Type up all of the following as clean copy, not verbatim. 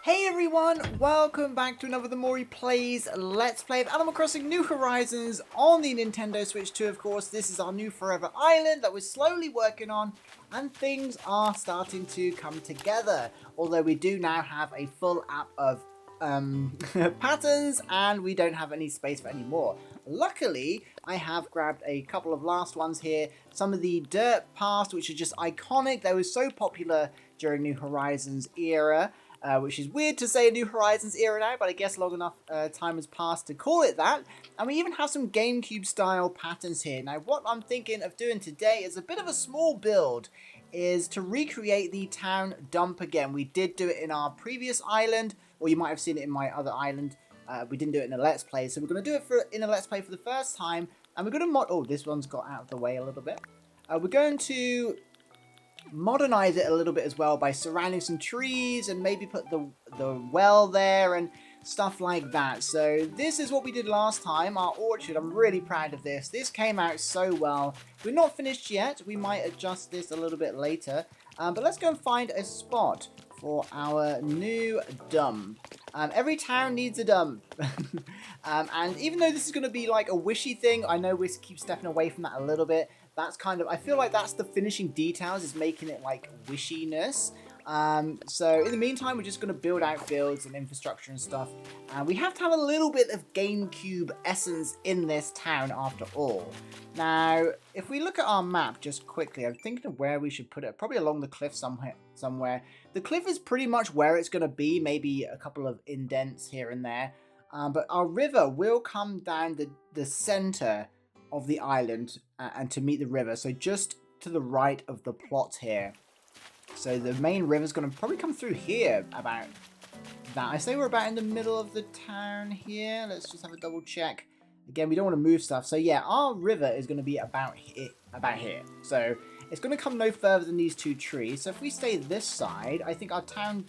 Hey everyone, welcome back to another The Mori Plays Let's Play of Animal Crossing New Horizons on the Nintendo Switch 2, of course. This is our new Forever Island that we're slowly working on, and things are starting to come together. Although we do now have a full app of patterns, and we don't have any space for any more. Luckily, I have grabbed a couple of last ones here. Some of the dirt past, which are just iconic. They were so popular during New Horizons era. Which is weird to say a New Horizons era now, but I guess long enough time has passed to call it that. And we even have some GameCube style patterns here. Now what I'm thinking of doing today is a bit of a small build, is to recreate the town dump again. We did do it in our previous island, or you might have seen it in my other island. We didn't do it in a Let's Play, so we're going to do it in a Let's Play for the first time. And we're going to oh, this one's got out of the way a little bit. We're going to modernize it a little bit as well by surrounding some trees and maybe put the well there and stuff like that. So this is what we did last time, our orchard. I'm really proud of this. This came out so well. We're not finished yet. We might adjust this a little bit later. But let's go and find a spot for our new dump. Every town needs a dump. And even though this is going to be like a wishy thing, I know we keep stepping away from that a little bit. That's kind of, I feel like that's the finishing details, is making it like wishiness. So in the meantime, we're just going to build out fields and infrastructure and stuff. And we have to have a little bit of GameCube essence in this town after all. Now, if we look at our map just quickly, I'm thinking of where we should put it. Probably along the cliff somewhere. The cliff is pretty much where it's going to be, maybe a couple of indents here and there. But our river will come down the center of the island and to meet the river. So just to the right of the plot here. So the main river is going to probably come through here about that. I say we're about in the middle of the town here. Let's just have a double check. Again, we don't want to move stuff. So yeah, our river is going to be about here. So it's going to come no further than these two trees. So if we stay this side, I think our town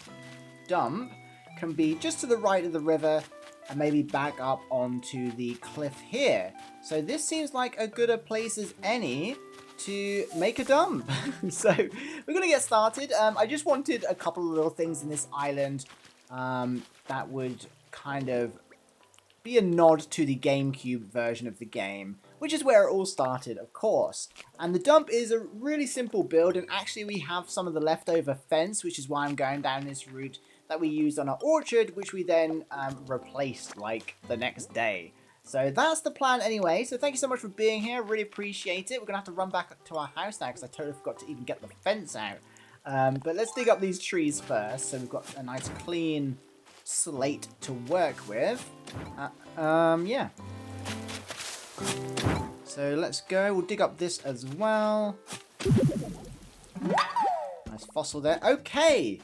dump can be just to the right of the river and maybe back up onto the cliff here. So this seems like a good a place as any to make a dump. So we're going to get started. I just wanted a couple of little things in this island that would kind of be a nod to the GameCube version of the game, which is where it all started, of course. And the dump is a really simple build, and actually we have some of the leftover fence, which is why I'm going down this route, that we used on our orchard, which we then replaced like the next day. So that's the plan anyway. So thank you so much for being here. Really appreciate it. We're going to have to run back to our house now because I totally forgot to even get the fence out. But let's dig up these trees first. So we've got a nice clean slate to work with. Yeah. So let's go. We'll dig up this as well. Nice fossil there. Okay.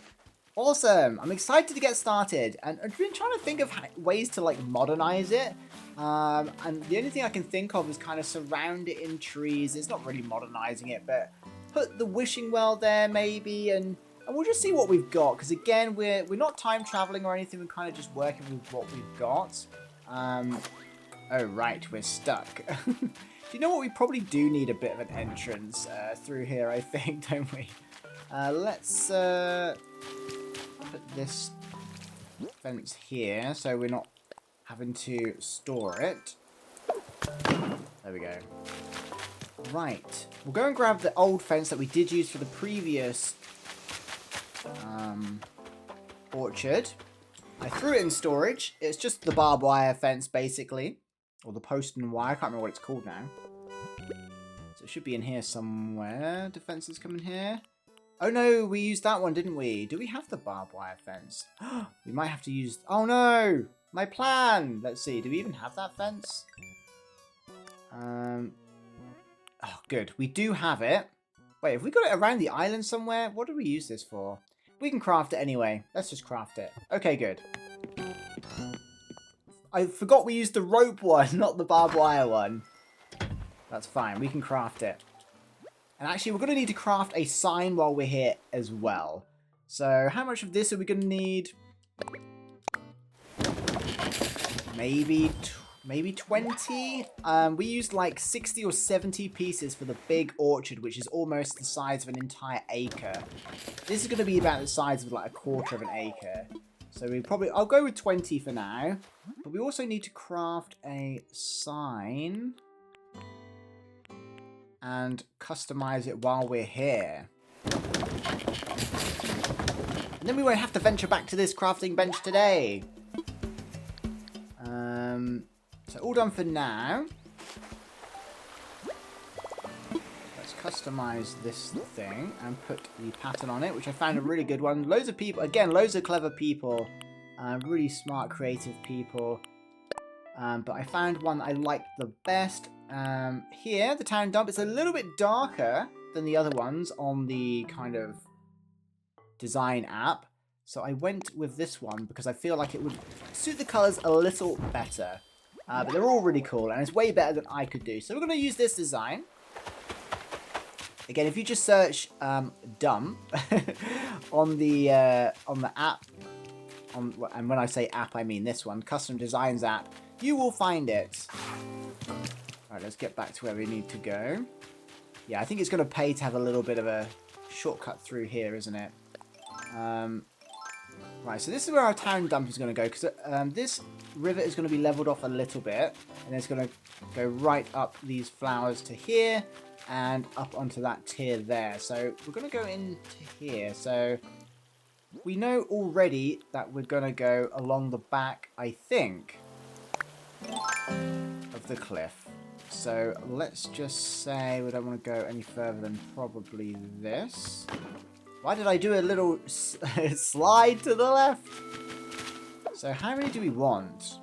Awesome. I'm excited to get started, and I've been trying to think of ways to like modernize it, and the only thing I can think of is kind of surround it in trees. It's not really modernizing it, but put the wishing well there maybe, and we'll just see what we've got, because again we're not time traveling or anything. We're kind of just working with what we've got. Oh right, we're stuck. Do you know what? We probably do need a bit of an entrance through here, I think, don't we? Let's put this fence here so we're not having to store it. There we go. Right, we'll go and grab the old fence that we did use for the previous orchard. I threw it in storage. It's just the barbed wire fence basically, or the post and wire. I can't remember what it's called now. So it should be in here somewhere. The fences come in here. Oh no, we used that one, didn't we? Do we have the barbed wire fence? We might have to use... Oh no! My plan! Let's see, do we even have that fence? Oh, good. We do have it. Wait, have we got it around the island somewhere? What do we use this for? We can craft it anyway. Let's just craft it. Okay, good. I forgot we used the rope one, not the barbed wire one. That's fine, we can craft it. And actually, we're going to need to craft a sign while we're here as well. So, how much of this are we going to need? Maybe 20? We used like 60 or 70 pieces for the big orchard, which is almost the size of an entire acre. This is going to be about the size of like a quarter of an acre. So I'll go with 20 for now. But we also need to craft a sign and customize it while we're here. And then we won't have to venture back to this crafting bench today. So all done for now. Let's customize this thing and put the pattern on it, which I found a really good one. Loads of people, again, loads of clever people, really smart, creative people. But I found one that I liked the best. Here, the town dump, it's a little bit darker than the other ones on the kind of design app. So I went with this one because I feel like it would suit the colours a little better. But they're all really cool, and it's way better than I could do. So we're going to use this design. Again, if you just search dump on the app, and when I say app, I mean this one, Custom Designs app, you will find it. Alright, let's get back to where we need to go. Yeah, I think it's going to pay to have a little bit of a shortcut through here, isn't it? Right, so this is where our town dump is going to go, because this river is going to be leveled off a little bit, and it's going to go right up these flowers to here, and up onto that tier there. So we're going to go into here. So we know already that we're going to go along the back, I think, of the cliff. So let's just say we don't want to go any further than probably this. Why did I do a little slide to the left? So how many do we want?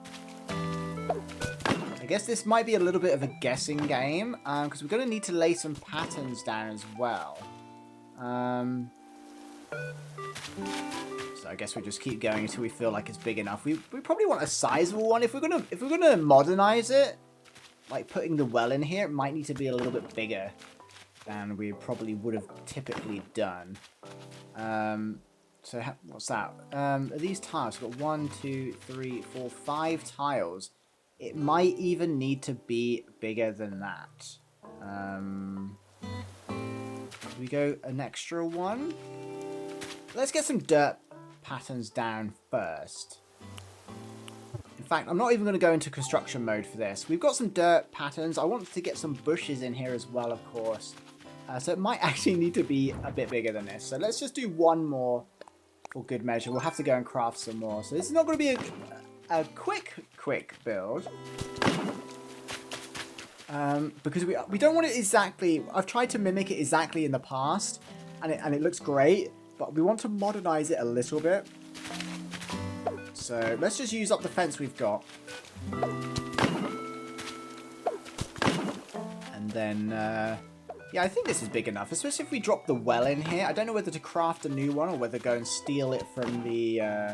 I guess this might be a little bit of a guessing game, because we're going to need to lay some patterns down as well. So I guess we just keep going until we feel like it's big enough. We probably want a sizable one. If we're gonna modernize it, like putting the well in here, it might need to be a little bit bigger than we probably would have typically done. So what's that? These tiles, we've got 1, 2, 3, 4, 5 tiles. It might even need to be bigger than that. We go an extra one. Let's get some dirt patterns down first. In fact, I'm not even going to go into construction mode for this. We've got some dirt patterns. I want to get some bushes in here as well, of course. So it might actually need to be a bit bigger than this. So let's just do one more for good measure. We'll have to go and craft some more. So this is not going to be a quick build. Because we don't want it exactly... I've tried to mimic it exactly in the past. And it looks great. But we want to modernize it a little bit. So let's just use up the fence we've got. And then... yeah, I think this is big enough, especially if we drop the well in here. I don't know whether to craft a new one or whether to go and steal it from the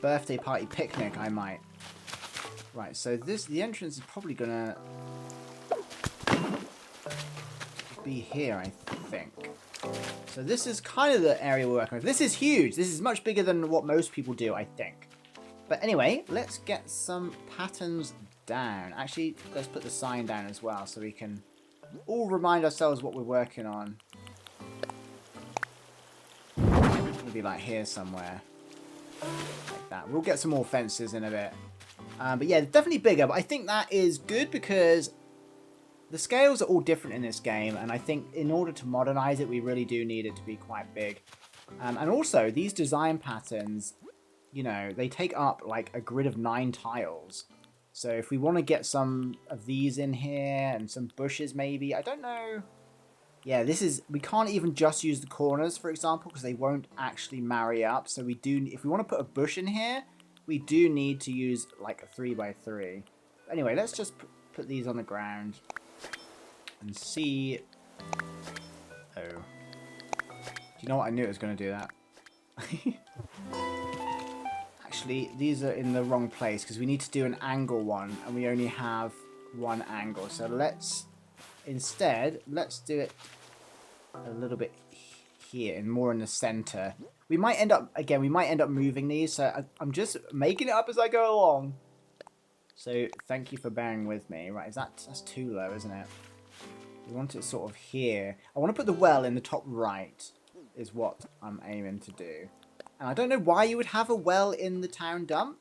birthday party picnic. I might. Right, so the entrance is probably gonna be here, I think. So this is kind of the area we're working with. This is huge. This is much bigger than what most people do, I think. But anyway, let's get some patterns down. Actually, let's put the sign down as well so we can all remind ourselves what we're working on. It'll be like here somewhere. Like that. We'll get some more fences in a bit. But yeah, definitely bigger. But I think that is good because the scales are all different in this game. And I think in order to modernize it, we really do need it to be quite big. And also, these design patterns, you know, they take up like a grid of 9 tiles. So if we want to get some of these in here and some bushes maybe, I don't know. Yeah, we can't even just use the corners, for example, because they won't actually marry up. So if we want to put a bush in here, we do need to use like a 3x3. Anyway, let's just put these on the ground and see. Oh. Do you know what? I knew it was going to do that. Actually, these are in the wrong place because we need to do an angle one and we only have one angle. So let's do it a little bit here and more in the center. We might end up moving these. So I'm just making it up as I go along. So thank you for bearing with me. Right, that's too low, isn't it? We want it sort of here. I want to put the well in the top right. is what I'm aiming to do. And I don't know why you would have a well in the town dump,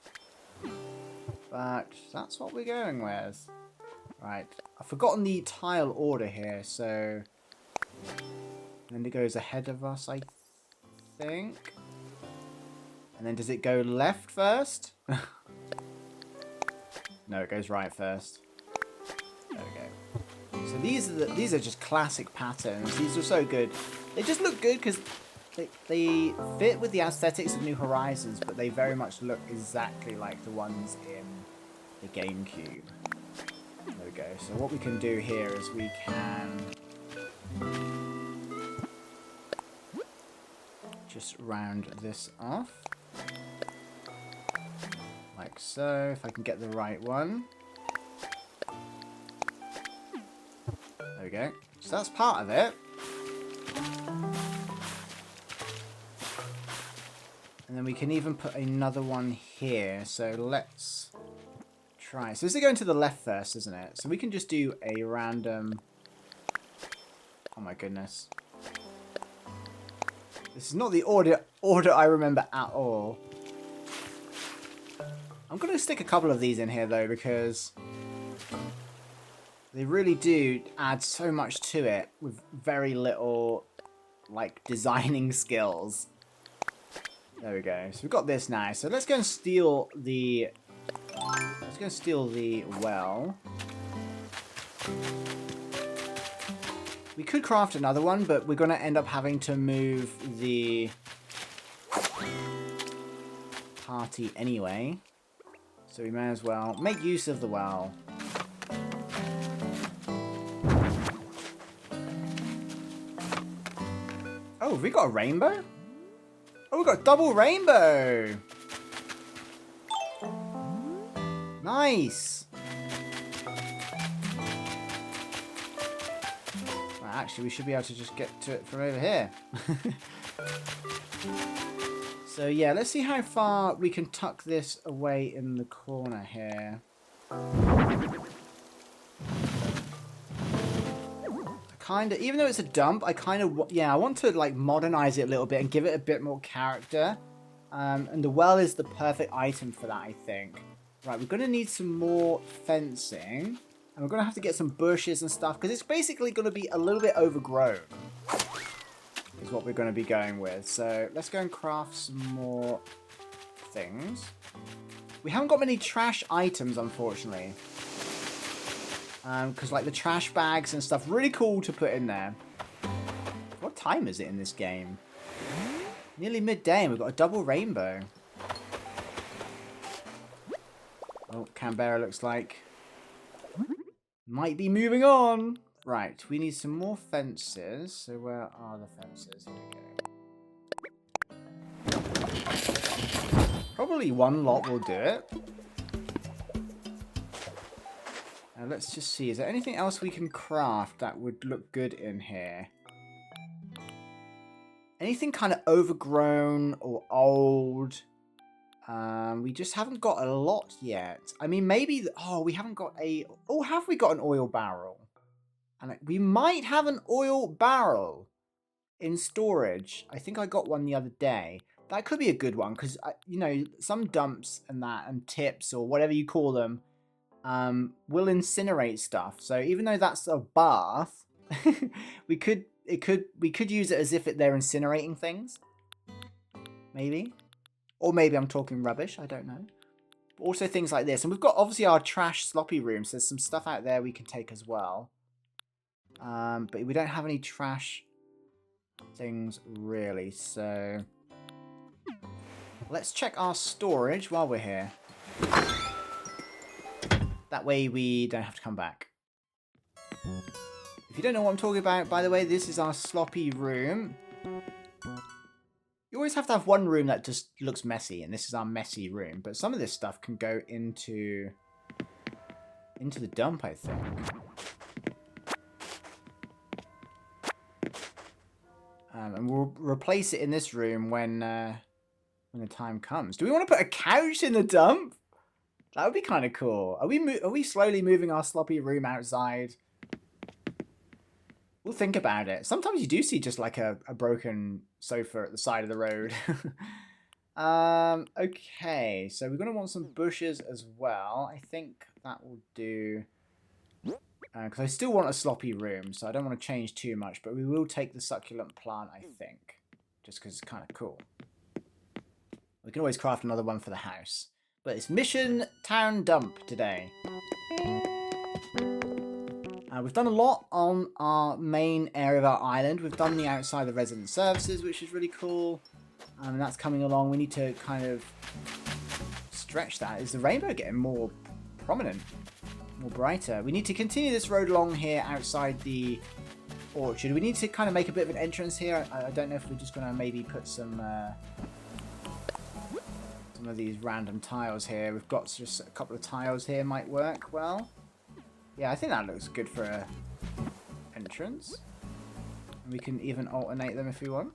but that's what we're going with. Right, I've forgotten the tile order here, so... And then it goes ahead of us, I think. And then does it go left first? No, it goes right first. There we go. So these are just classic patterns. These are so good. They just look good because they fit with the aesthetics of New Horizons, but they very much look exactly like the ones in the GameCube. There we go. So what we can do here is we can just round this off. Like so, if I can get the right one. There we go. So that's part of it. And then we can even put another one here. So let's try. So this is going to the left first, isn't it? So we can just do a random... Oh my goodness. This is not the order I remember at all. I'm going to stick a couple of these in here though, because they really do add so much to it with very little like designing skills. There we go. So we've got this now. So let's go and steal the well. We could craft another one, but we're going to end up having to move the party anyway. So we may as well make use of the well. Oh, have we got a rainbow? Oh, we've got a double rainbow! Nice! Well, actually, we should be able to just get to it from over here. So yeah, let's see how far we can tuck this away in the corner here. Even though it's a dump, I want to like modernize it a little bit and give it a bit more character. And the well is the perfect item for that, I think. Right, we're going to need some more fencing. And we're going to have to get some bushes and stuff, because it's basically going to be a little bit overgrown. Is what we're going to be going with. So let's go and craft some more things. We haven't got many trash items, unfortunately. Because like the trash bags and stuff, really cool to put in there. What time is it in this game? Nearly midday and we've got a double rainbow. Oh, Canberra looks like might be moving on. Right, we need some more fences. So where are the fences? Here we go. Probably one lot will do it. Let's just see. Is there anything else we can craft that would look good in here? Anything kind of overgrown or old? We just haven't got a lot yet. I mean, maybe... Oh, we haven't got a... Oh, have we got an oil barrel? And we might have an oil barrel in storage. I think I got one the other day. That could be a good one because, you know, some dumps and that and tips or whatever you call them will incinerate stuff. So even though that's a bath, we could use it as if they're incinerating things. Maybe. Or maybe I'm talking rubbish. I don't know. But also things like this. And we've got obviously our trash sloppy rooms. There's some stuff out there we can take as well. But we don't have any trash things really, so let's check our storage while we're here. That way we don't have to come back. If you don't know what I'm talking about, by the way, this is our sloppy room. You always have to have one room that just looks messy, and this is our messy room. But some of this stuff can go into the dump, I think. And we'll replace it in this room when the time comes. Do we want to put a couch in the dump? That would be kind of cool. Are we slowly moving our sloppy room outside? We'll think about it. Sometimes you do see just like a broken sofa at the side of the road. Okay, so we're going to want some bushes as well. I think that will do. Because I still want a sloppy room, so I don't want to change too much. But we will take the succulent plant, I think. Just because it's kind of cool. We can always craft another one for the house. But it's Mission Town Dump today. We've done a lot on our main area of our island. We've done the outside of resident services, which is really cool. And that's coming along. We need to kind of stretch that. Is the rainbow getting more prominent? More brighter? We need to continue this road along here outside the orchard. We need to kind of make a bit of an entrance here. I don't know if we're just going to maybe put some of these random tiles here. We've got just a couple of tiles here might work well. Yeah, I think that looks good for a entrance. And we can even alternate them if we want.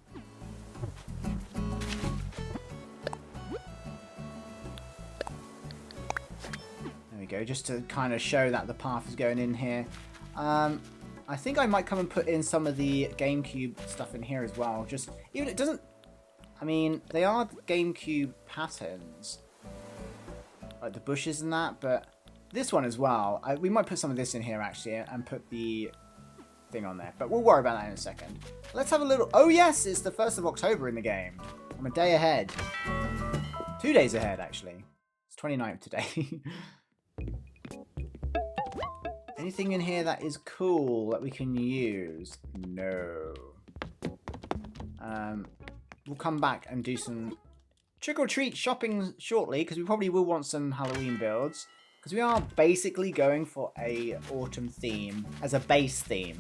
There we go, just to kind of show that the path is going in here. I think I might come and put in some of the GameCube stuff in here as well. Just, even it doesn't, I mean, they are GameCube patterns. Like the bushes and that, but this one as well. We might put some of this in here actually and put the thing on there. But we'll worry about that in a second. Let's have a little... Oh yes, it's the 1st of October in the game. I'm a day ahead. 2 days ahead actually. It's 29th today. Anything in here that is cool that we can use? No. We'll come back and do some trick-or-treat shopping shortly because we probably will want some Halloween builds. Because we are basically going for a autumn theme as a base theme.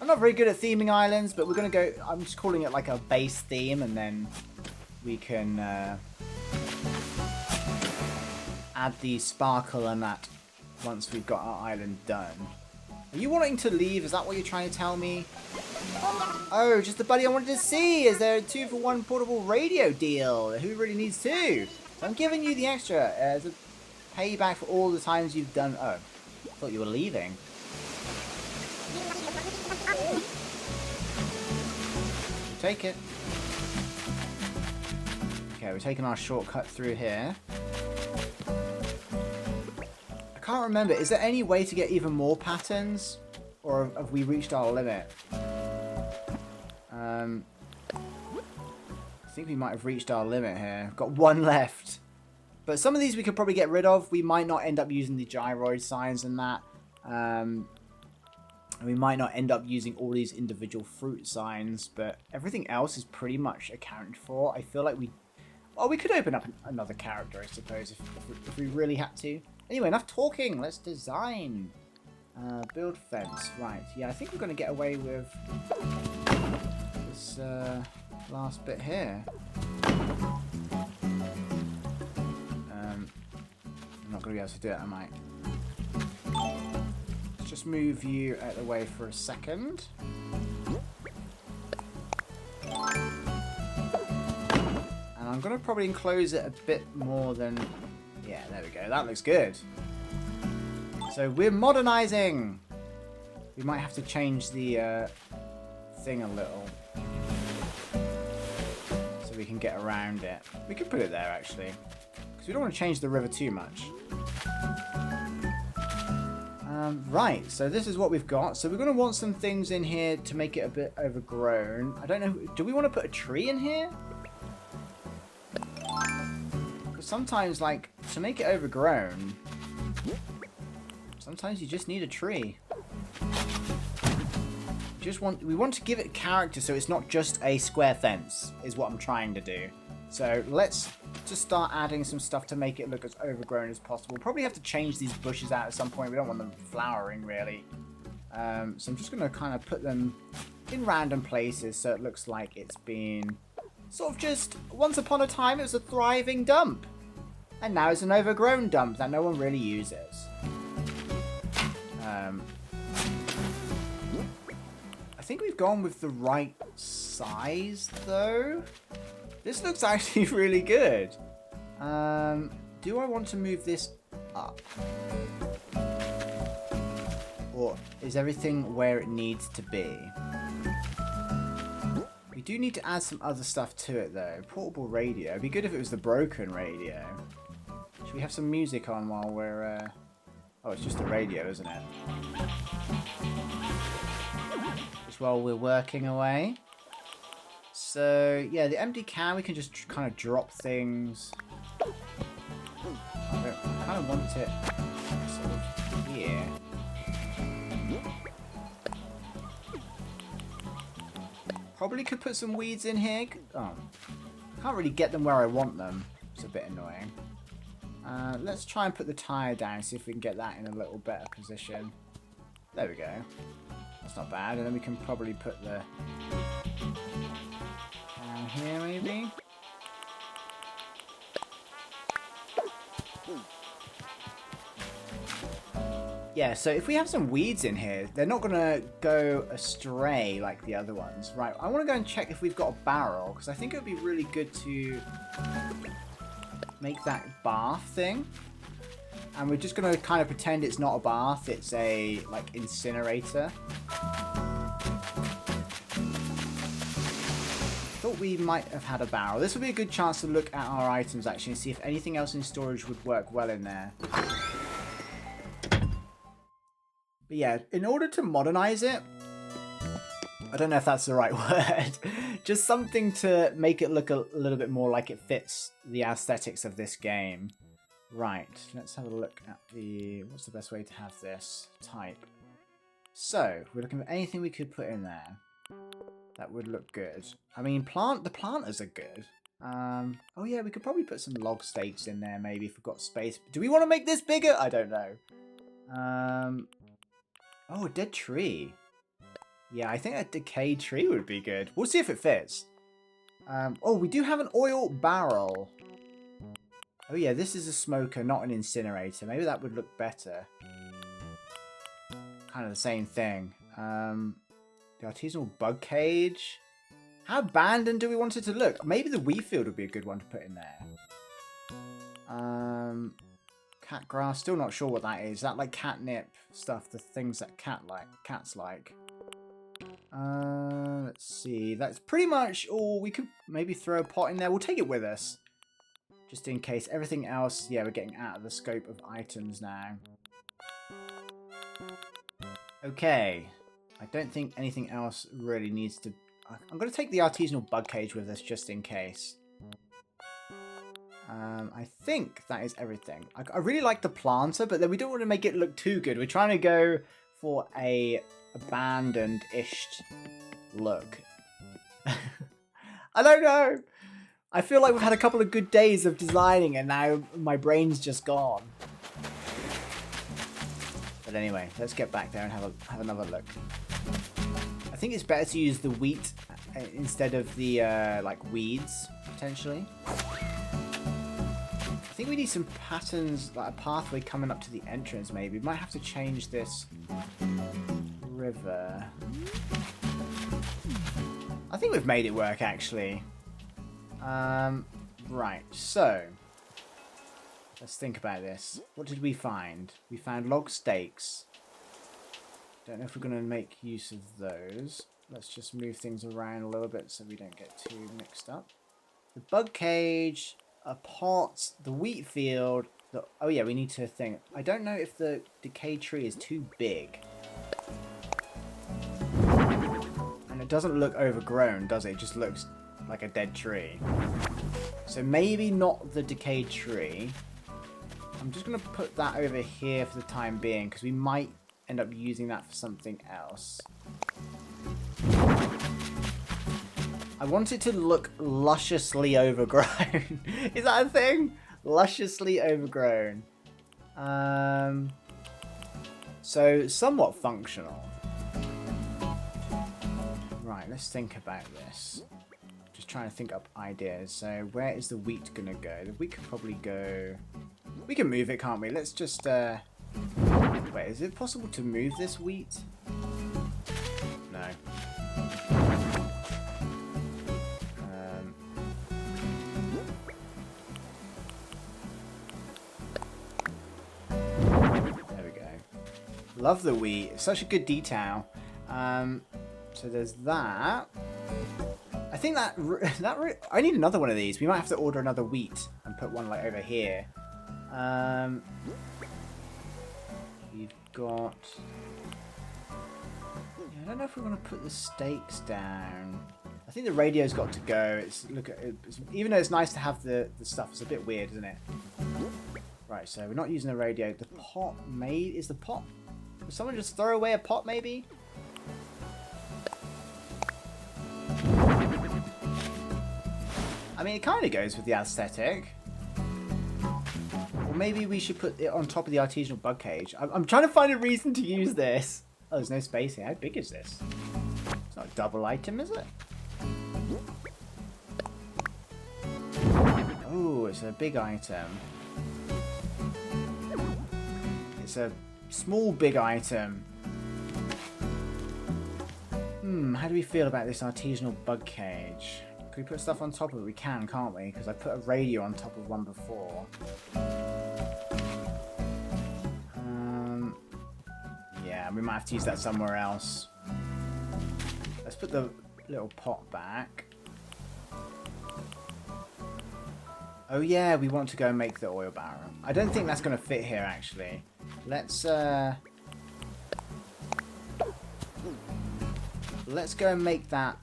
I'm not very good at theming islands, but we're going to go... I'm just calling it like a base theme, and then we can add the sparkle and that once we've got our island done. Are you wanting to leave? Is that what you're trying to tell me? Oh, just the buddy I wanted to see. Is there a 2-for-1 portable radio deal? Who really needs two? So I'm giving you the extra as a payback for all the times you've done... Oh, I thought you were leaving. We'll take it. Okay, we're taking our shortcut through here. I can't remember. Is there any way to get even more patterns? Or have we reached our limit? I think we might have reached our limit here. We've got one left. But some of these we could probably get rid of. We might not end up using the gyroid signs and that. And we might not end up using all these individual fruit signs. But everything else is pretty much accounted for. I feel like we... Well, we could open up another character, I suppose, if we really had to. Anyway, enough talking. Let's design. Build fence. Right. Yeah, I think we're going to get away with this last bit here. I'm not going to be able to do it, am I? Let's just move you out of the way for a second. And I'm going to probably enclose it a bit more than... Yeah, there we go. That looks good. So we're modernizing. We might have to change the thing a little. So we can get around it. We could put it there, actually. Because we don't want to change the river too much. Right, so this is what we've got. So we're going to want some things in here to make it a bit overgrown. I don't know. Do we want to put a tree in here? Because sometimes, like, to make it overgrown, sometimes you just need a tree. We want to give it character, so it's not just a square fence, is what I'm trying to do. So let's just start adding some stuff to make it look as overgrown as possible. Probably have to change these bushes out at some point. We don't want them flowering, really. So I'm just going to kind of put them in random places so it looks like it's been sort of just... Once upon a time, it was a thriving dump. And now it's an overgrown dump that no one really uses. I think we've gone with the right size, though. This looks actually really good. Do I want to move this up? Or is everything where it needs to be? We do need to add some other stuff to it though. Portable radio. It'd be good if it was the broken radio. Should we have some music on while we're... Oh, it's just the radio, isn't it? Just while we're working away. So, yeah, the empty can, we can just kind of drop things. I kind of want it sort of here. Probably could put some weeds in here. Oh, can't really get them where I want them. It's a bit annoying. Let's try and put the tire down, see if we can get that in a little better position. There we go. That's not bad. And then we can probably put the down here maybe. Yeah, so if we have some weeds in here, they're not going to go astray like the other ones. Right, I want to go and check if we've got a barrel, because I think it would be really good to make that bath thing. And we're just going to kind of pretend it's not a bath, it's a, like, incinerator. Thought we might have had a barrel. This would be a good chance to look at our items, actually, and see if anything else in storage would work well in there. But yeah, in order to modernize it, I don't know if that's the right word, just something to make it look a little bit more like it fits the aesthetics of this game. Right, let's have a look at what's the best way to have this type. So, we're looking for anything we could put in there that would look good. I mean, the planters are good. Oh yeah, we could probably put some log stakes in there maybe if we've got space. Do we want to make this bigger? I don't know. Oh, a dead tree. Yeah, I think a decayed tree would be good. We'll see if it fits. Oh, we do have an oil barrel. Oh yeah, this is a smoker, not an incinerator. Maybe that would look better. Kind of the same thing. The artisanal bug cage. How abandoned do we want it to look? Maybe the wheat field would be a good one to put in there. Cat grass, still not sure what that is. Is that like catnip stuff, the things that cats like? Let's see. That's pretty much all. We could maybe throw a pot in there. We'll take it with us. Just in case. Everything else, yeah, we're getting out of the scope of items now. Okay. I don't think anything else really needs to... I'm going to take the artisanal bug cage with us just in case. I think that is everything. I really like the planter, but then we don't want to make it look too good. We're trying to go for a abandoned-ish look. I don't know. I feel like we've had a couple of good days of designing and now my brain's just gone. But anyway, let's get back there and have another look. I think it's better to use the wheat instead of the like weeds, potentially. I think we need some patterns, like a pathway coming up to the entrance maybe. We might have to change this river. I think we've made it work actually. Right, so let's think about this. What did we find? We found log stakes. Don't know if we're going to make use of those. Let's just move things around a little bit so we don't get too mixed up. The bug cage, a pot, the wheat field. Oh yeah, we need to think. I don't know if the decayed tree is too big. And it doesn't look overgrown, does it? It just looks like a dead tree. So maybe not the decayed tree. I'm just going to put that over here for the time being because we might end up using that for something else. I want it to look lusciously overgrown. Is that a thing? Lusciously overgrown. So somewhat functional. Right, let's think about this. Just trying to think up ideas. So where is the wheat gonna go? The wheat could probably go... We can move it, can't we? Let's just... Wait, is it possible to move this wheat? No. Love the wheat. Such a good detail. So there's that. I think I need another one of these. We might have to order another wheat and put one like over here. You've got... Yeah, I don't know if we want to put the stakes down. I think the radio's got to go. Even though it's nice to have the stuff, it's a bit weird, isn't it? Right, so we're not using the radio. The pot is the pot... Will someone just throw away a pot, maybe? I mean, it kind of goes with the aesthetic. Or maybe we should put it on top of the artisanal bug cage. I'm trying to find a reason to use this. Oh, there's no space here. How big is this? It's not a double item, is it? Oh, it's a big item. It's a small big item. How do we feel about this artisanal bug cage? Can we put stuff on top of it? We can, can't we? Because I put a radio on top of one before. Yeah, we might have to use that somewhere else. Let's put the little pot back. Oh yeah, we want to go and make the oil barrel. I don't think that's going to fit here, actually. Let's go and make that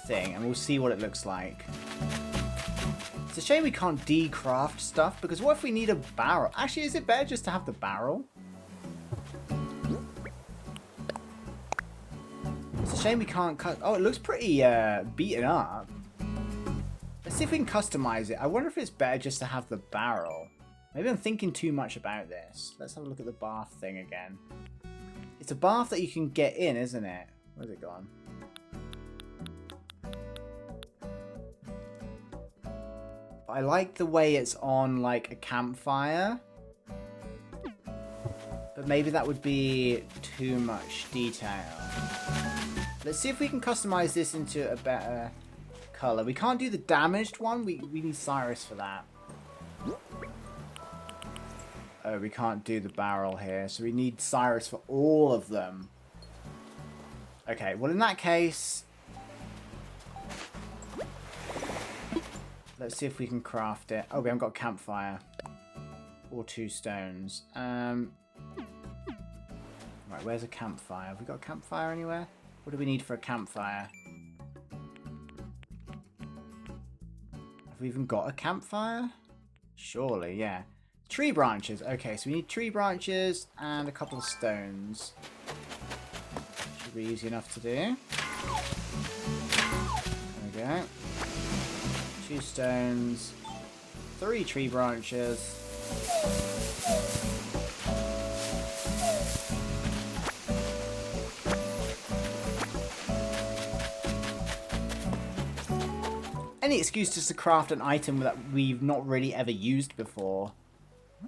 thing, and we'll see what it looks like. It's a shame we can't decraft stuff, because what if we need a barrel? Actually, is it better just to have the barrel? It's a shame we can't cut... Oh, it looks pretty beaten up. Let's see if we can customize it. I wonder if it's better just to have the barrel. Maybe I'm thinking too much about this. Let's have a look at the bath thing again. It's a bath that you can get in, isn't it? Where's it gone? I like the way it's on like a campfire. But maybe that would be too much detail. Let's see if we can customize this into a better color. We can't do the damaged one. We need Cyrus for that. Oh, we can't do the barrel here. So we need Cyrus for all of them. Okay, well in that case... Let's see if we can craft it. Oh, we haven't got a campfire. Or 2 stones. Right, where's a campfire? Have we got a campfire anywhere? What do we need for a campfire? Have we even got a campfire? Surely, yeah. Tree branches. Okay, so we need tree branches and a couple of stones. Should be easy enough to do. There we go. 2 stones. 3 tree branches. Any excuse just to craft an item that we've not really ever used before.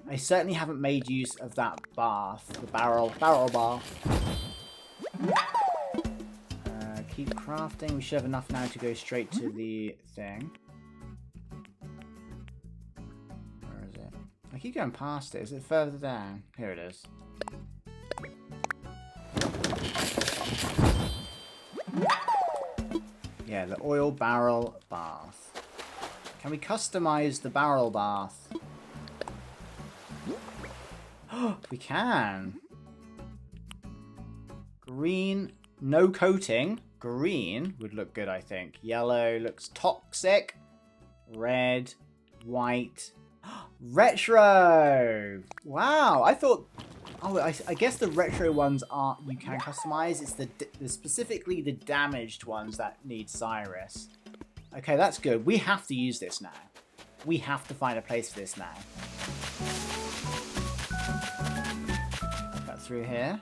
I certainly haven't made use of that bath, the barrel bath. Keep crafting. We should have enough now to go straight to the thing. Where is it? I keep going past it. Is it further down? Here it is. Yeah, the oil barrel bath. Can we customize the barrel bath? We can. Green, no coating. Green would look good, I think. Yellow looks toxic. Red, white. Retro! Wow, I thought... Oh, I guess the retro ones aren't... You can customize. It's the specifically the damaged ones that need Cyrus. Okay, that's good. We have to use this now. We have to find a place for this now. Cut through here.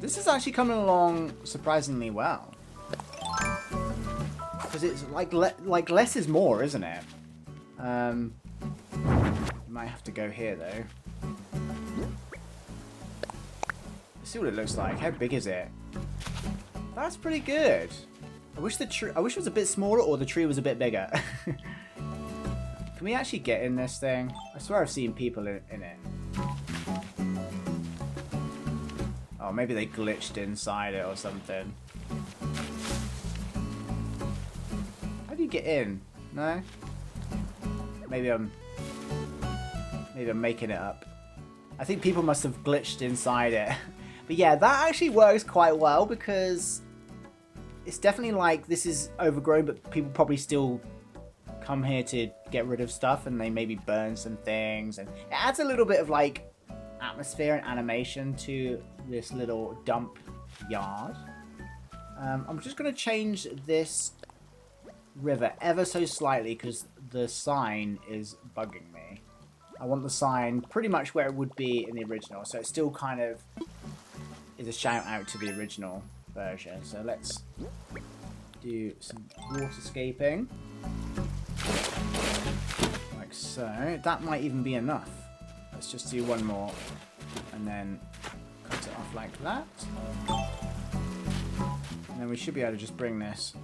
This is actually coming along surprisingly well. Because it's like less is more, isn't it? You might have to go here though. Let's see what it looks like. How big is it? That's pretty good. I wish it was a bit smaller or the tree was a bit bigger. Can Can we actually get in this thing? I swear I've seen people in it. Oh, maybe they glitched inside it or something. How do you get in? No? Maybe I'm making it up. I think people must have glitched inside it. But yeah, that actually works quite well because it's definitely like this is overgrown, but people probably still come here to get rid of stuff and they maybe burn some things. And it adds a little bit of like atmosphere and animation to this little dump yard. I'm just going to change this river ever so slightly because the sign is bugging me. I want the sign pretty much where it would be in the original, so it still kind of is a shout out to the original version. So let's do some waterscaping like so. That might even be enough. Let's just do one more and then cut it off like that, and then we should be able to just bring this.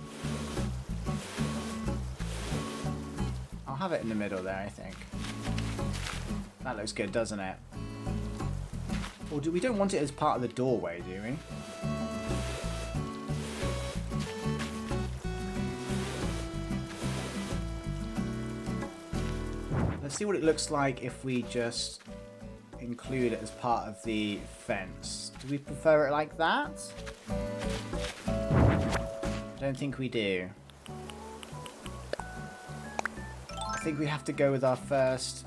I'll have it in the middle there, I think. That looks good, doesn't it? Or we don't want it as part of the doorway, do we? Let's see what it looks like if we just include it as part of the fence. Do we prefer it like that? I don't think we do. I think we have to go with our first...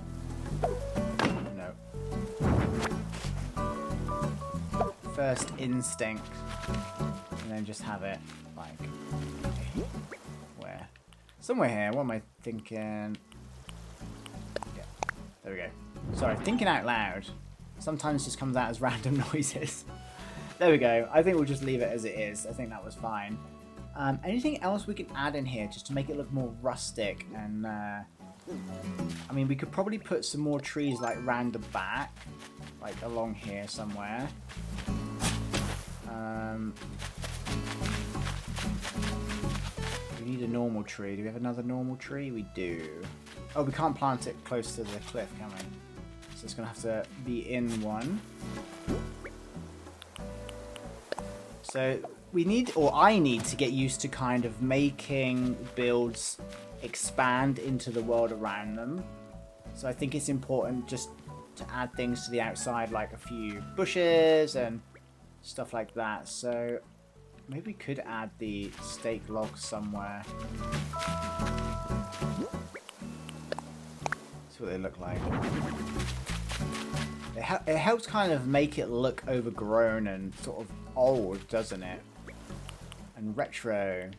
first instinct, and then just have it like where? Somewhere here. What am I thinking? Yeah, there we go. Sorry, thinking out loud. Sometimes just comes out as random noises. There we go. I think we'll just leave it as it is. I think that was fine. Anything else we can add in here just to make it look more rustic? And I mean, we could probably put some more trees like round the back, like along here somewhere. We need a normal tree. Do we have another normal tree? We do. Oh, we can't plant it close to the cliff, can we? So it's going to have to be in one. So we need, or I need to get used to kind of making builds expand into the world around them. So I think it's important just to add things to the outside, like a few bushes and stuff like that. So maybe we could add the stake logs somewhere. That's what they look like. It helps kind of make it look overgrown and sort of old, doesn't it? And retro.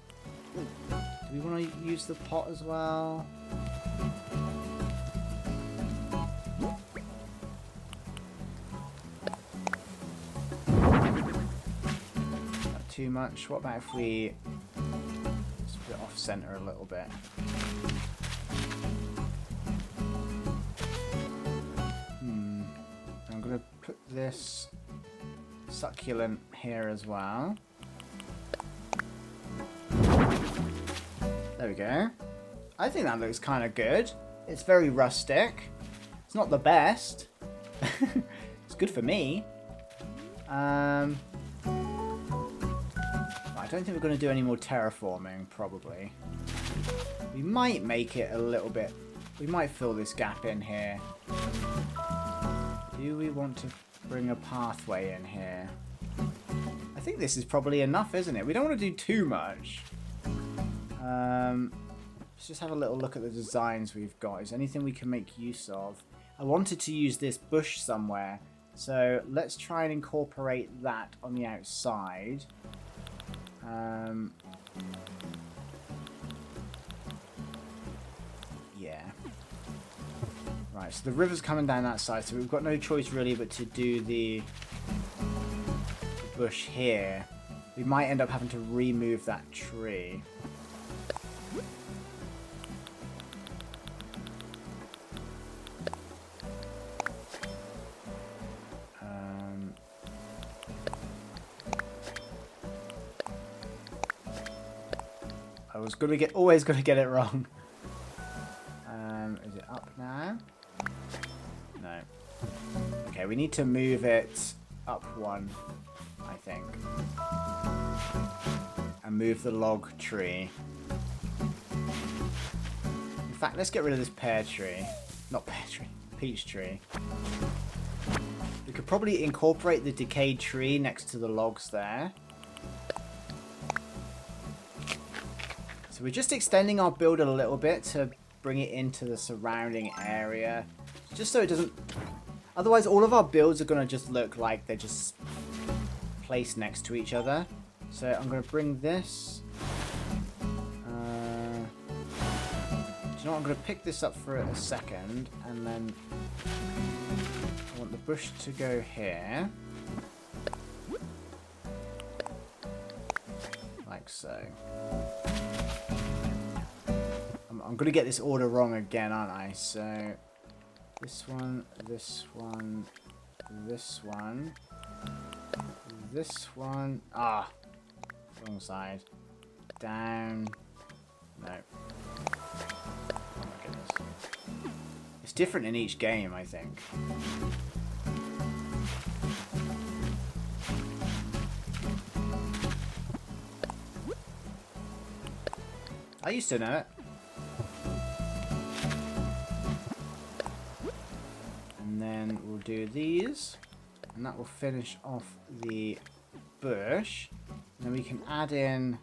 Do we want to use the pot as well? Too much. What about if we just put it off center a little bit? I'm gonna put this succulent here as well. There we go. I think that looks kind of good. It's very rustic. It's not the best. It's good for me. I don't think we're going to do any more terraforming, probably. We might make it a little bit... We might fill this gap in here. Do we want to bring a pathway in here? I think this is probably enough, isn't it? We don't want to do too much. Let's just have a little look at the designs we've got. Is there anything we can make use of? I wanted to use this bush somewhere. So let's try and incorporate that on the outside. Yeah. Right, so the river's coming down that side, so we've got no choice really but to do the bush here. We might end up having to remove that tree. I was always gonna get it wrong. Is it now? No. Okay, we need to move it up one, I think. And move the log tree. In fact, let's get rid of this pear tree. Not pear tree, peach tree. We could probably incorporate the decayed tree next to the logs there. So we're just extending our build a little bit to bring it into the surrounding area. Just so it doesn't... Otherwise, all of our builds are going to just look like they're just placed next to each other. So I'm going to bring this. Do you know what? I'm going to pick this up for a second. And then I want the bush to go here. Like so. I'm going to get this order wrong again, aren't I? So, this one, this one, this one, this one. Ah, wrong side. Down. No. Oh my goodness. It's different in each game, I think. I used to know it. And then we'll do these, and that will finish off the bush. And then we can add in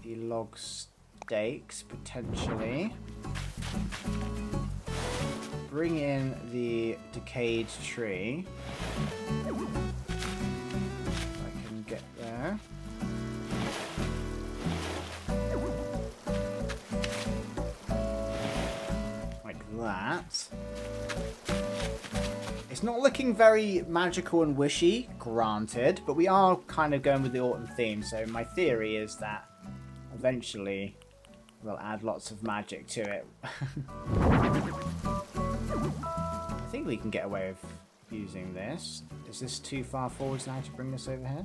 the log stakes, potentially. Bring in the decayed tree. If I can get there. That. It's not looking very magical and wishy, granted, but we are kind of going with the autumn theme, so my theory is that eventually we'll add lots of magic to it. I think we can get away with using this. Is this too far forwards now to bring this over here?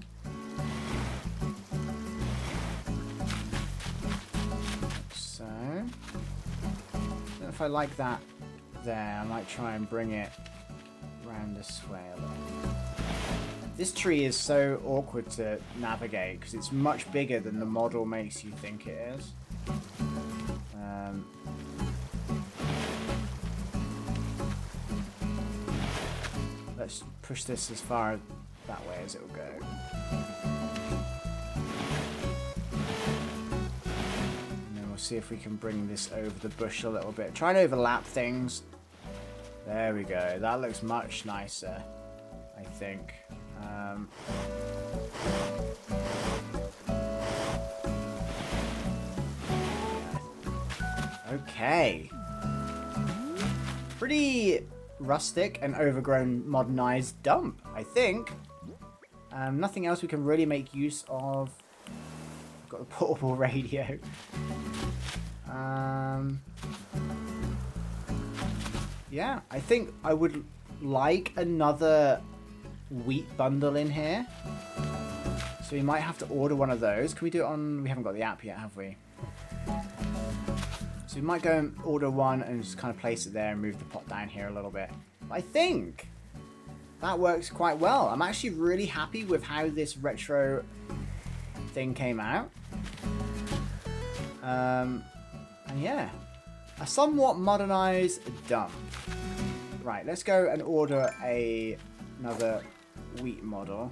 Like so. If I like that there, I might try and bring it around this way a little. This tree is so awkward to navigate because it's much bigger than the model makes you think it is. Let's push this as far that way as it will go. See if we can bring this over the bush a little bit. Try and overlap things. There we go. That looks much nicer, I think. Okay. Pretty rustic and overgrown modernized dump, I think. Nothing else we can really make use of. Got the portable radio. Yeah, I think I would like another wheat bundle in here. So we might have to order one of those. Can we do it on... We haven't got the app yet, have we? So we might go and order one and just kind of place it there and move the pot down here a little bit. But I think that works quite well. I'm actually really happy with how this retro thing came out. And yeah, a somewhat modernized dump. Right, let's go and order another wheat model.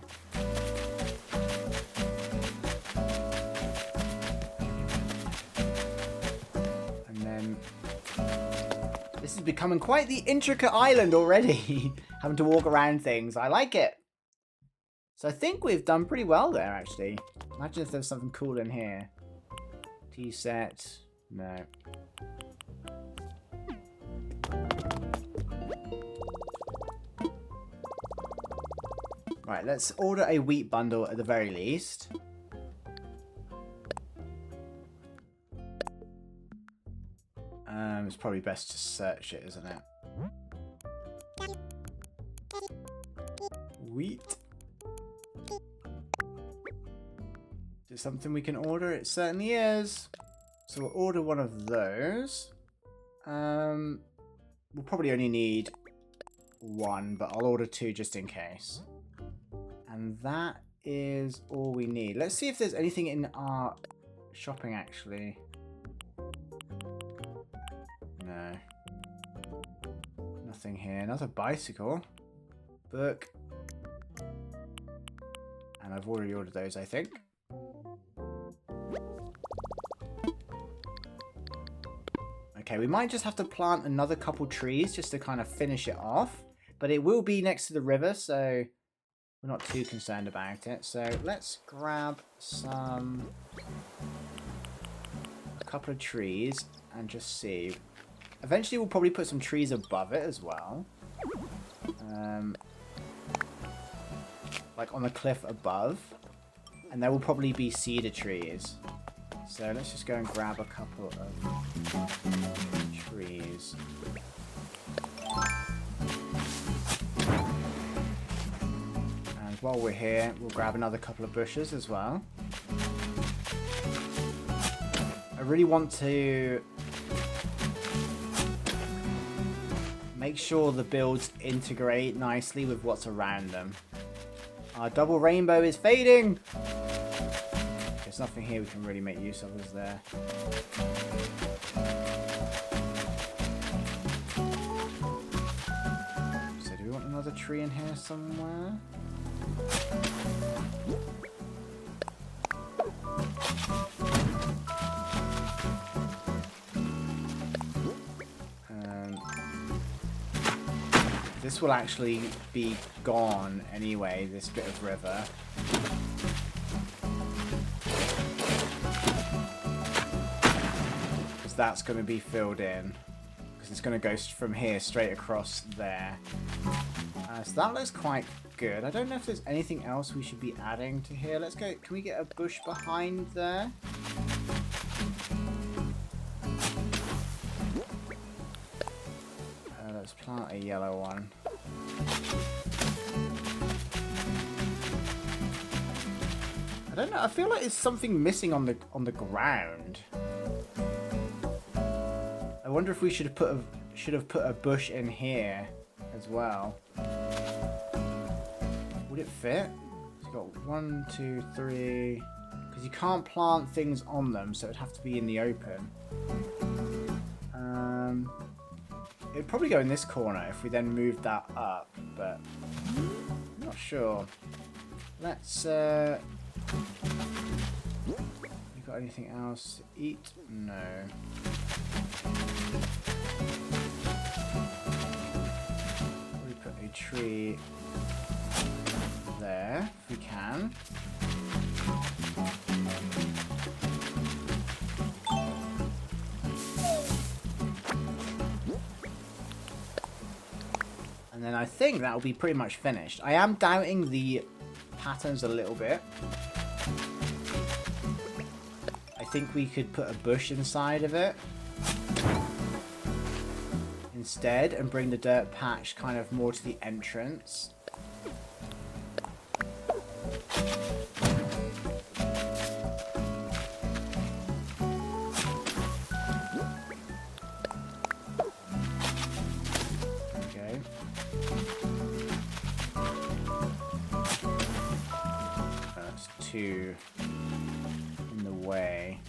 And then this is becoming quite the intricate island already. Having to walk around things. I like it. So I think we've done pretty well there, actually. Imagine if there's something cool in here. Tea set. No. Right, let's order a wheat bundle at the very least. It's probably best to search it, isn't it? Wheat. Is it something we can order? It certainly is. So we'll order one of those. We'll probably only need one, but I'll order two just in case. And that is all we need. Let's see if there's anything in our shopping actually. No. Nothing here. Another bicycle. Book. And I've already ordered those, I think. Okay, we might just have to plant another couple trees just to kind of finish it off. But it will be next to the river, so we're not too concerned about it. So let's grab a couple of trees and just see. Eventually we'll probably put some trees above it as well. Like on the cliff above. And there will probably be cedar trees. So let's just go and grab a couple of trees. And while we're here, we'll grab another couple of bushes as well. I really want to make sure the builds integrate nicely with what's around them. Our double rainbow is fading! There's nothing here we can really make use of, is there? So do we want another tree in here somewhere? This will actually be gone anyway, this bit of river. Because that's going to be filled in. Because it's going to go from here straight across there. So that looks quite good. I don't know if there's anything else we should be adding to here. Let's go. Can we get a bush behind there? Let's plant a yellow one. I don't know. I feel like there's something missing on the ground. I wonder if we should have put a bush in here as well. Would it fit? It's got 1, 2, 3. Because you can't plant things on them, so it'd have to be in the open. It'd probably go in this corner if we then moved that up, but I'm not sure. Let's, you got anything else to eat? No. We put a tree there, if we can. And then I think that will be pretty much finished. I am doubting the patterns a little bit. I think we could put a bush inside of it instead and bring the dirt patch kind of more to the entrance. Two in the way.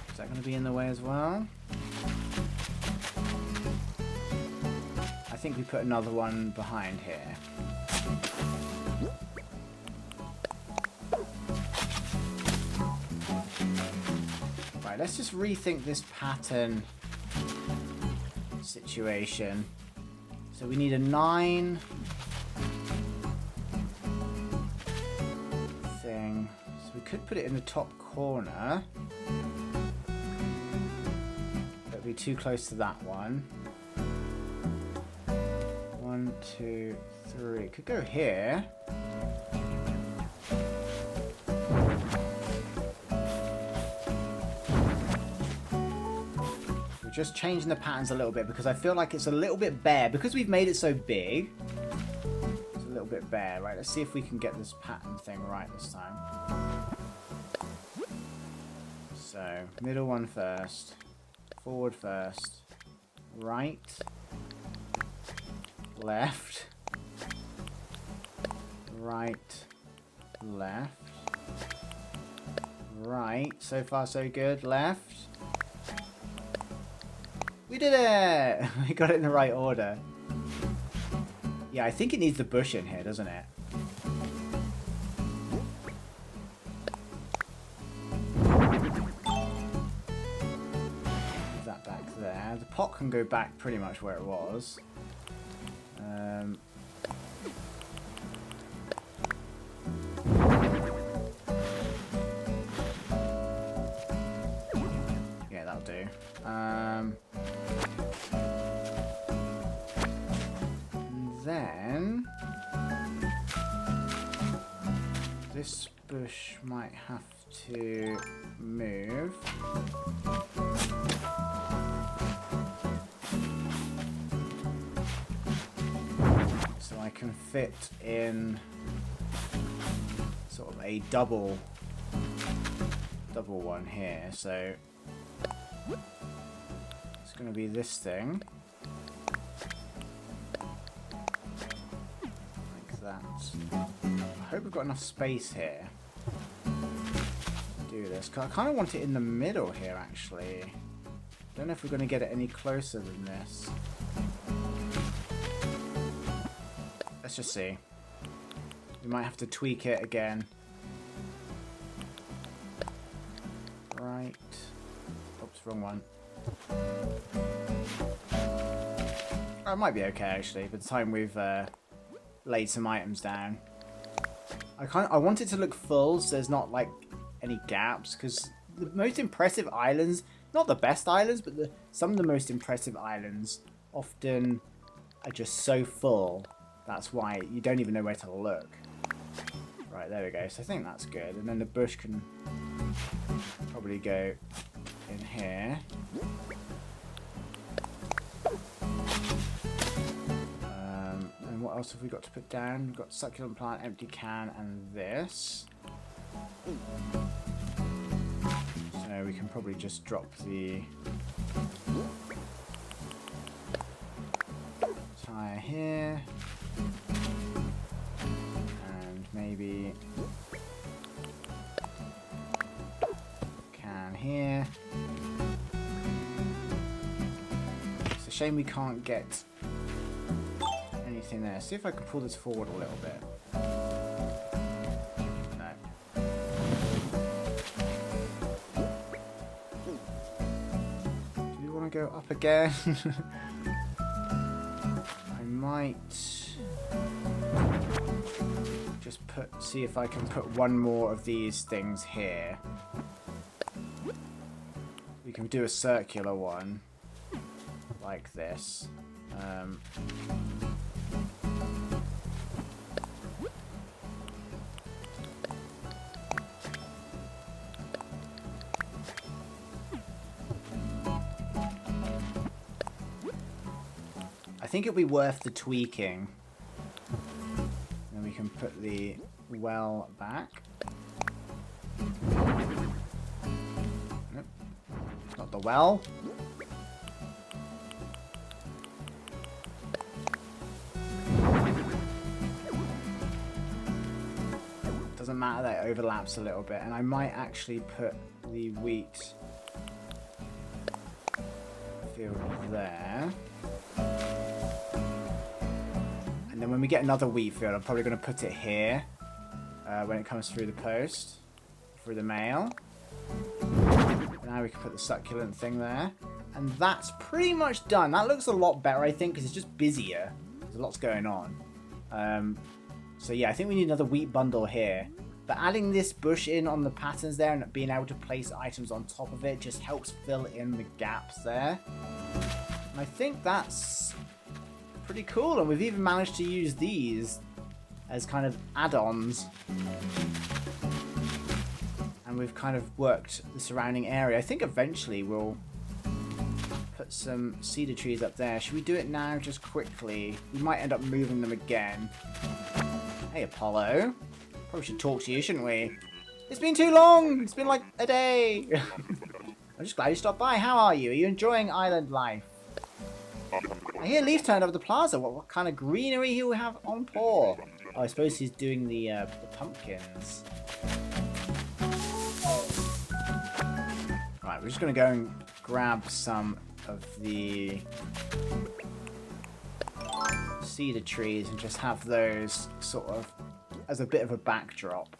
Is that going to be in the way as well? I think we put another one behind here. Right, let's just rethink this pattern situation. So we need a 9 thing. So we could put it in the top corner. That'd be too close to that one. 1, 2, 3. Could go here. Just changing the patterns a little bit because I feel like it's a little bit bare. Because we've made it so big, it's a little bit bare. Right, let's see if we can get this pattern thing right this time. So, middle one first. Forward first. Right. Left. Right. Left. Right. So far so good. Left. We did it! We got it in the right order. Yeah, I think it needs the bush in here, doesn't it? Move that back there. The pot can go back pretty much where it was. Yeah, that'll do. Then this bush might have to move. So I can fit in sort of a double one here. So it's going to be this thing. I hope we've got enough space here to do this. Cause I kind of want it in the middle here, actually. Don't know if we're going to get it any closer than this. Let's just see. We might have to tweak it again. Right. Oops, wrong one. Oh, it might be okay, actually, by the time we've laid some items down. I want it to look full, so there's not like any gaps, because the most impressive islands, not the best islands, but some of the most impressive islands often are just so full. That's why you don't even know where to look. Right, there we go. So I think that's good, and then the bush can probably go in here. What else have we got to put down? We've got succulent plant, empty can, and this. So we can probably just drop the tire here. And maybe can here. It's a shame we can't get anything there. See if I can pull this forward a little bit. No. Do you want to go up again? I might just see if I can put one more of these things here. We can do a circular one like this. I think it'll be worth the tweaking. Then we can put the well back. Nope. Not the well. Doesn't matter that it overlaps a little bit, and I might actually put the wheat field there. And then when we get another wheat field, I'm probably going to put it here when it comes through the post, through the mail. Now we can put the succulent thing there. And that's pretty much done. That looks a lot better, I think, because it's just busier. There's lots going on. So yeah, I think we need another wheat bundle here. But adding this bush in on the patterns there and being able to place items on top of it just helps fill in the gaps there. And I think that's pretty cool, and we've even managed to use these as kind of add-ons, and we've kind of worked the surrounding area. I think eventually we'll put some cedar trees up there. Should we do it now just quickly? We might end up moving them again. Hey Apollo, probably should talk to you, shouldn't we? It's been too long. It's been like a day. I'm just glad you stopped by. How are you? Are you enjoying island life? I hear Leaf turned up at the plaza. What kind of greenery he will have on pour? Oh, I suppose he's doing the pumpkins. Right, we're just going to go and grab some of the cedar trees and just have those sort of as a bit of a backdrop.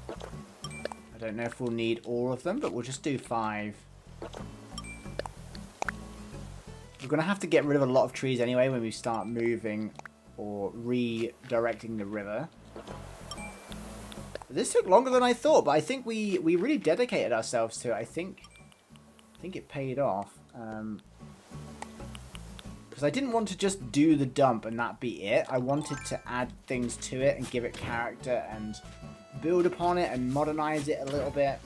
I don't know if we'll need all of them, but we'll just do 5. We're going to have to get rid of a lot of trees anyway when we start moving or redirecting the river. This took longer than I thought, but I think we really dedicated ourselves to it. I think it paid off. Because I didn't want to just do the dump and that be it. I wanted to add things to it and give it character and build upon it and modernize it a little bit.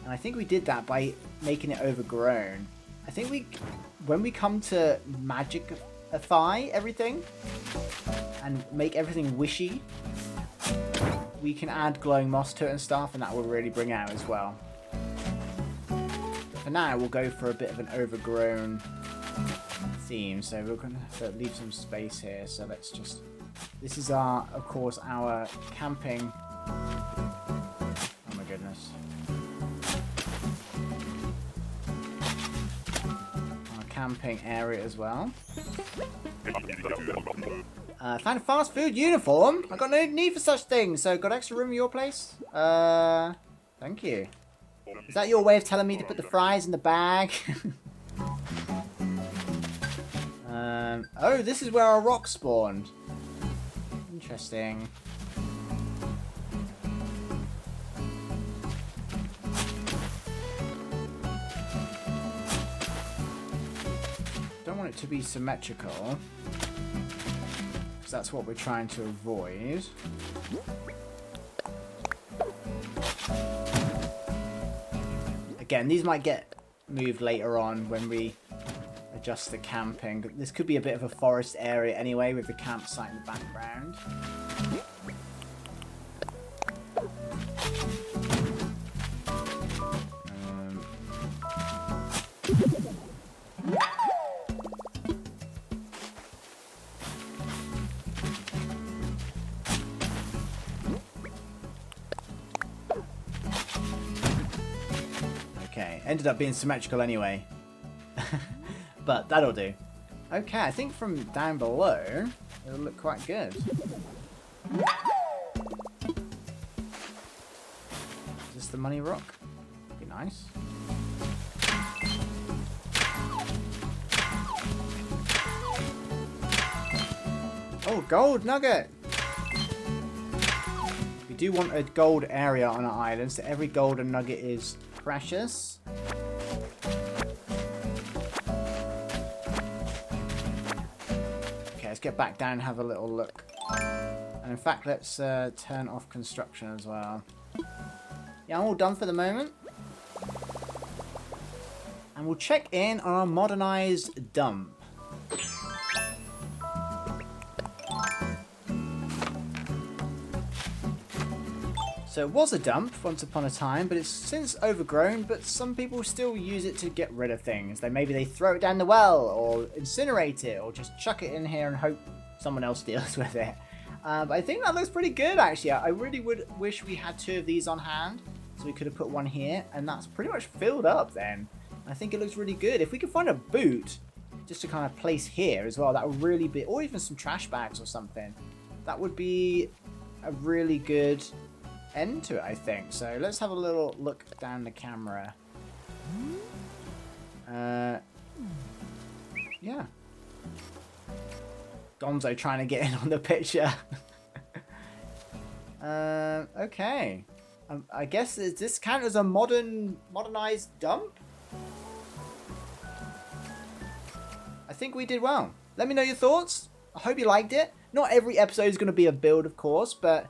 And I think we did that by making it overgrown. I think when we come to magicify everything and make everything wishy, we can add glowing moss to it and stuff, and that will really bring out as well. But for now, we'll go for a bit of an overgrown theme, so we're going to have to leave some space here. So let's just... This is of course, our camping... Oh my goodness. Our camping area as well. Found a fast food uniform. I got no need for such things. So got extra room in your place? Thank you. Is that your way of telling me to put the fries in the bag? Oh, this is where our rock spawned. Interesting. Don't want it to be symmetrical, because that's what we're trying to avoid. Again, these might get moved later on when we adjust the camping. This could be a bit of a forest area anyway, with the campsite in the background. Okay, ended up being symmetrical anyway. But that'll do. Okay, I think from down below, it'll look quite good. Is this the money rock? Be nice. Oh, gold nugget! We do want a gold area on our island, so every golden nugget is precious. Let's get back down and have a little look. And in fact, let's turn off construction as well. Yeah, I'm all done for the moment. And we'll check in on our modernized dump. So it was a dump once upon a time, but it's since overgrown, but some people still use it to get rid of things. Maybe they throw it down the well, or incinerate it, or just chuck it in here and hope someone else deals with it. But I think that looks pretty good, actually. I really would wish we had 2 of these on hand, so we could have put one here, and that's pretty much filled up then. I think it looks really good. If we could find a boot, just to kind of place here as well, that would really be, or even some trash bags or something, that would be a really good end to it, I think. So let's have a little look down the camera. Yeah. Gonzo trying to get in on the picture. Okay. I guess, does this count as a modernized dump? I think we did well. Let me know your thoughts. I hope you liked it. Not every episode is going to be a build, of course, but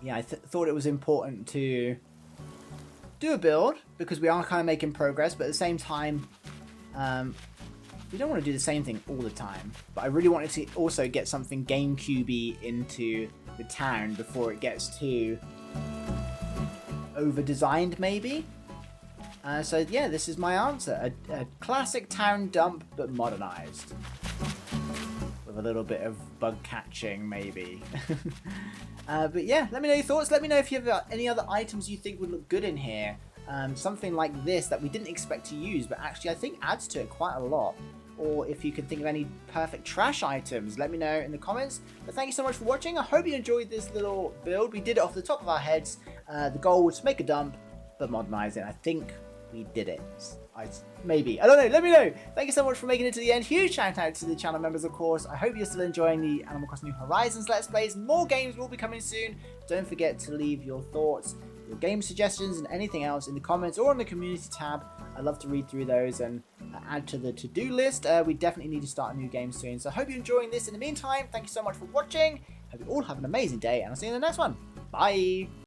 yeah, I thought it was important to do a build because we are kind of making progress, but at the same time, we don't want to do the same thing all the time, but I really wanted to also get something GameCube-y into the town before it gets too over-designed, maybe. So yeah, this is my answer. A classic town dump, but modernized. With a little bit of bug catching, maybe. But yeah, let me know your thoughts. Let me know if you have any other items you think would look good in here. Something like this that we didn't expect to use, but actually I think adds to it quite a lot. Or if you can think of any perfect trash items, let me know in the comments. But thank you so much for watching. I hope you enjoyed this little build. We did it off the top of our heads. The goal was to make a dump, but modernize it. I think we did it. Maybe. I don't know. Let me know. Thank you so much for making it to the end. Huge shout out to the channel members, of course. I hope you're still enjoying the Animal Crossing New Horizons Let's Plays. More games will be coming soon. Don't forget to leave your thoughts, your game suggestions, and anything else in the comments or on the community tab. I love to read through those and add to the to-do list. We definitely need to start a new game soon. So I hope you're enjoying this. In the meantime, thank you so much for watching. Hope you all have an amazing day, and I'll see you in the next one. Bye.